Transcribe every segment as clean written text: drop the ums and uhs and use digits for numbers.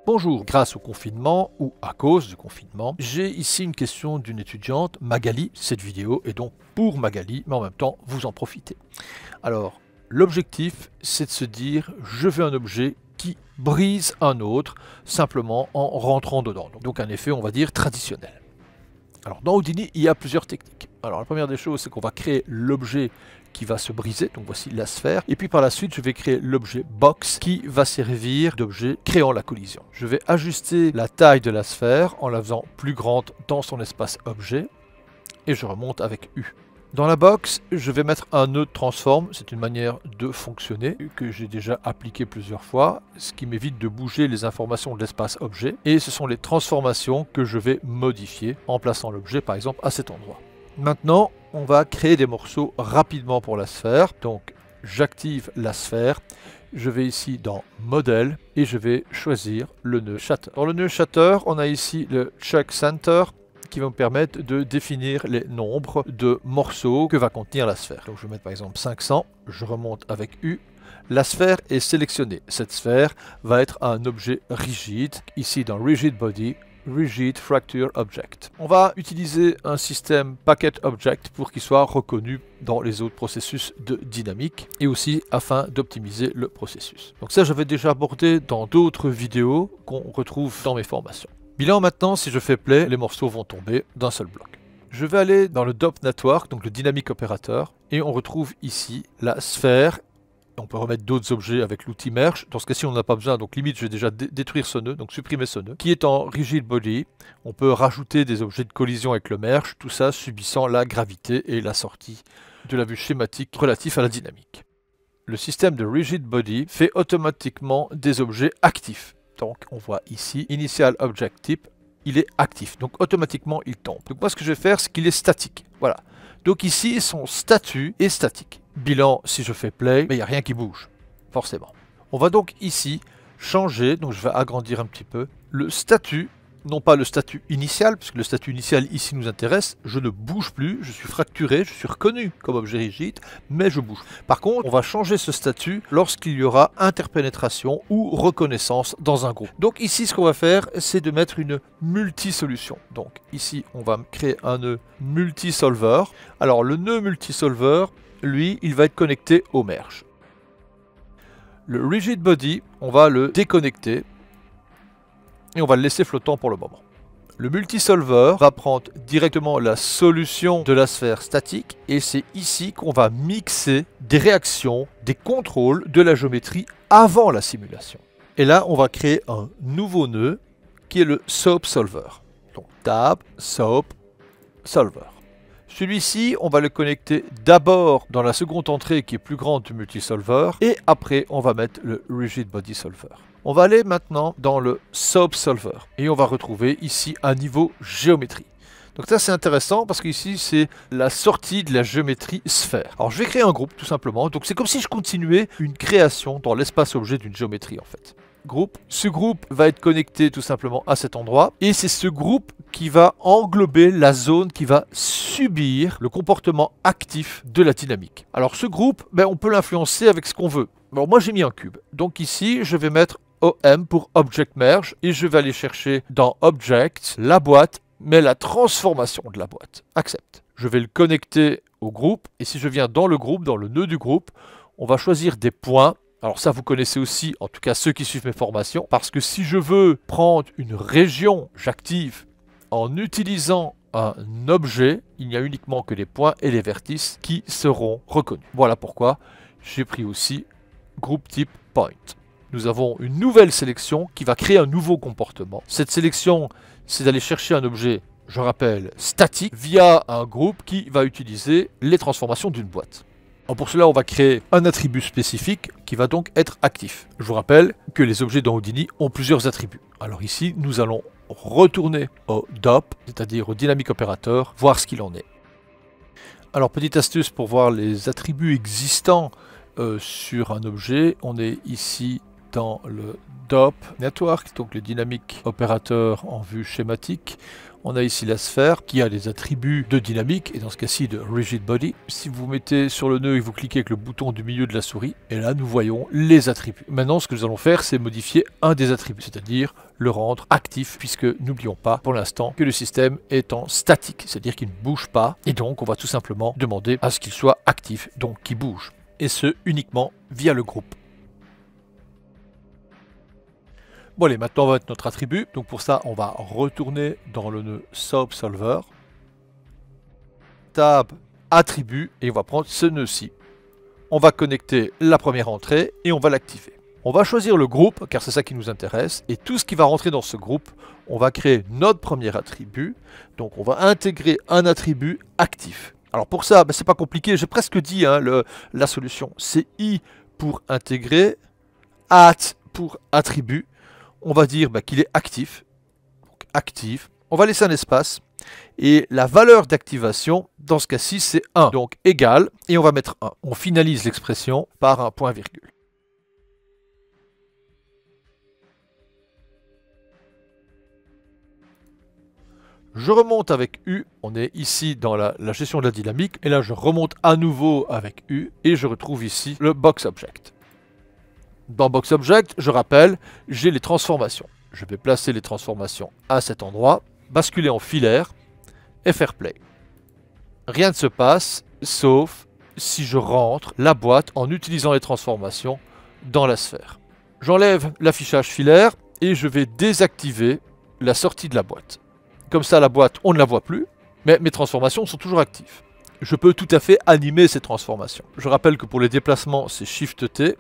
Bonjour, grâce au confinement ou à cause du confinement, j'ai ici une question d'une étudiante, Magali. Cette vidéo est donc pour Magali, mais en même temps, vous en profitez. Alors, l'objectif, c'est de se dire, je veux un objet qui brise un autre, simplement en rentrant dedans. Donc un effet, on va dire, traditionnel. Alors, dans Houdini, il y a plusieurs techniques. Alors, la première des choses, c'est qu'on va créer l'objet qui va se briser, donc voici la sphère, et puis par la suite je vais créer l'objet box qui va servir d'objet créant la collision. Je vais ajuster la taille de la sphère en la faisant plus grande dans son espace objet, et je remonte avec U. Dans la box, je vais mettre un nœud de transform, c'est une manière de fonctionner que j'ai déjà appliqué plusieurs fois, ce qui m'évite de bouger les informations de l'espace objet, et ce sont les transformations que je vais modifier en plaçant l'objet par exemple à cet endroit. Maintenant, on va créer des morceaux rapidement pour la sphère. Donc, j'active la sphère. Je vais ici dans Modèle et je vais choisir le nœud Shatter. Dans le nœud Shatter, on a ici le Check Center qui va me permettre de définir les nombres de morceaux que va contenir la sphère. Donc, je vais mettre par exemple 500. Je remonte avec U. La sphère est sélectionnée. Cette sphère va être un objet rigide. Ici, dans Rigid Body, Rigid Fracture Object. On va utiliser un système Packet Object pour qu'il soit reconnu dans les autres processus de dynamique et aussi afin d'optimiser le processus. Donc ça, j'avais déjà abordé dans d'autres vidéos qu'on retrouve dans mes formations. Bilan maintenant, si je fais play, les morceaux vont tomber d'un seul bloc. Je vais aller dans le DOP Network, donc le Dynamic Operator, et on retrouve ici la sphère. On peut remettre d'autres objets avec l'outil Merge. Dans ce cas-ci, on n'a pas besoin, donc limite, je vais déjà détruire ce nœud, donc supprimer ce nœud, qui est en Rigid Body. On peut rajouter des objets de collision avec le Merge, tout ça subissant la gravité et la sortie de la vue schématique relatif à la dynamique. Le système de Rigid Body fait automatiquement des objets actifs. Donc, on voit ici, Initial Object Type, il est actif, donc automatiquement, il tombe. Donc moi, ce que je vais faire, c'est qu'il est statique. Voilà. Donc ici, son statut est statique. Bilan, si je fais play, mais il n'y a rien qui bouge, forcément. On va donc ici changer, donc je vais agrandir un petit peu, le statut, non pas le statut initial, puisque le statut initial ici nous intéresse, je ne bouge plus, je suis fracturé, je suis reconnu comme objet rigide, mais je bouge. Par contre, on va changer ce statut lorsqu'il y aura interpénétration ou reconnaissance dans un groupe. Donc ici, ce qu'on va faire, c'est de mettre une multi-solution. Donc ici, on va créer un nœud multi-solver. Alors le nœud multi-solver, lui, il va être connecté au merge. Le rigid body, on va le déconnecter et on va le laisser flottant pour le moment. Le multisolver va prendre directement la solution de la sphère statique et c'est ici qu'on va mixer des réactions, des contrôles de la géométrie avant la simulation. Et là, on va créer un nouveau nœud qui est le Soap Solver. Donc Tab, Soap, Solver. Celui-ci, on va le connecter d'abord dans la seconde entrée qui est plus grande du multisolver et après on va mettre le Rigid Body Solver. On va aller maintenant dans le Soap Solver et on va retrouver ici un niveau géométrie. Donc ça c'est intéressant parce qu'ici c'est la sortie de la géométrie sphère. Alors je vais créer un groupe tout simplement, donc c'est comme si je continuais une création dans l'espace objet d'une géométrie en fait. Groupe. Ce groupe va être connecté tout simplement à cet endroit et c'est ce groupe qui va englober la zone qui va subir le comportement actif de la dynamique. Alors ce groupe, on peut l'influencer avec ce qu'on veut. Bon, moi j'ai mis un cube, donc ici je vais mettre OM pour Object Merge et je vais aller chercher dans Object la boîte, mais la transformation de la boîte. Accepte. Je vais le connecter au groupe et si je viens dans le groupe, dans le nœud du groupe, on va choisir des points. Alors ça, vous connaissez aussi, en tout cas ceux qui suivent mes formations, parce que si je veux prendre une région, j'active en utilisant un objet, il n'y a uniquement que les points et les vertices qui seront reconnus. Voilà pourquoi j'ai pris aussi groupe type point. Nous avons une nouvelle sélection qui va créer un nouveau comportement. Cette sélection, c'est d'aller chercher un objet, je rappelle, statique, via un groupe qui va utiliser les transformations d'une boîte. Alors pour cela, on va créer un attribut spécifique qui va donc être actif. Je vous rappelle que les objets dans Houdini ont plusieurs attributs. Alors ici, nous allons retourner au DOP, c'est-à-dire au Dynamic Operator, voir ce qu'il en est. Alors petite astuce pour voir les attributs existants sur un objet, on est ici dans le DOP Network, donc le Dynamic Operator en vue schématique. On a ici la sphère qui a des attributs de dynamique et dans ce cas-ci de rigid body. Si vous mettez sur le nœud et vous cliquez avec le bouton du milieu de la souris, et là nous voyons les attributs. Maintenant ce que nous allons faire, c'est modifier un des attributs, c'est-à-dire le rendre actif, puisque n'oublions pas pour l'instant que le système est en statique, c'est-à-dire qu'il ne bouge pas, et donc on va tout simplement demander à ce qu'il soit actif, donc qu'il bouge, et ce uniquement via le groupe. Bon allez, maintenant on va mettre notre attribut. Donc pour ça, on va retourner dans le nœud Soap Solver. Tab Attribut et on va prendre ce nœud-ci. On va connecter la première entrée et on va l'activer. On va choisir le groupe car c'est ça qui nous intéresse et tout ce qui va rentrer dans ce groupe, on va créer notre premier attribut. Donc on va intégrer un attribut actif. Alors pour ça, c'est pas compliqué, j'ai presque dit la solution. C'est I pour intégrer, at pour attribut. On va dire qu'il est actif. Donc, actif. On va laisser un espace. Et la valeur d'activation, dans ce cas-ci, c'est 1. Donc égal. Et on va mettre 1. On finalise l'expression par un point virgule. Je remonte avec U. On est ici dans la gestion de la dynamique. Et là, je remonte à nouveau avec U. Et je retrouve ici le box object. Dans Box Object, je rappelle, j'ai les transformations. Je vais placer les transformations à cet endroit, basculer en filaire et faire play. Rien ne se passe, sauf si je rentre la boîte en utilisant les transformations dans la sphère. J'enlève l'affichage filaire et je vais désactiver la sortie de la boîte. Comme ça, la boîte, on ne la voit plus, mais mes transformations sont toujours actives. Je peux tout à fait animer ces transformations. Je rappelle que pour les déplacements, c'est Shift-T.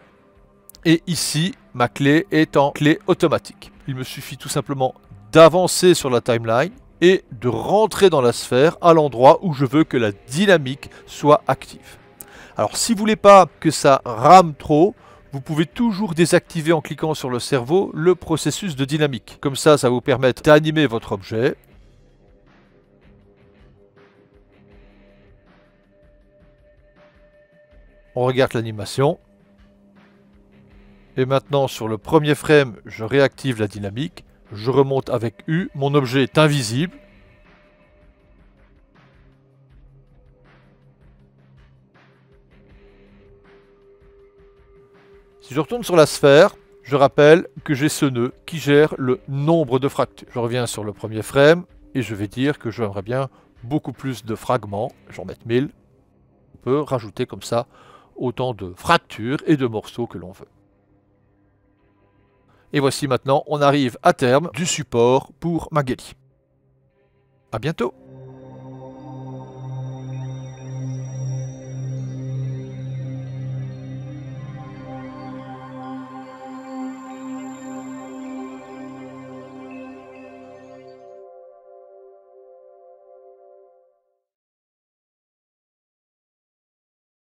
Et ici, ma clé est en clé automatique. Il me suffit tout simplement d'avancer sur la timeline et de rentrer dans la sphère à l'endroit où je veux que la dynamique soit active. Alors si vous ne voulez pas que ça rame trop, vous pouvez toujours désactiver en cliquant sur le cerveau le processus de dynamique. Comme ça, ça va vous permettre d'animer votre objet. On regarde l'animation. Et maintenant, sur le premier frame, je réactive la dynamique. Je remonte avec U. Mon objet est invisible. Si je retourne sur la sphère, je rappelle que j'ai ce nœud qui gère le nombre de fractures. Je reviens sur le premier frame et je vais dire que j'aimerais bien beaucoup plus de fragments. Je vais en mettre 1000. On peut rajouter comme ça autant de fractures et de morceaux que l'on veut. Et voici maintenant, on arrive à terme du support pour Magali. À bientôt!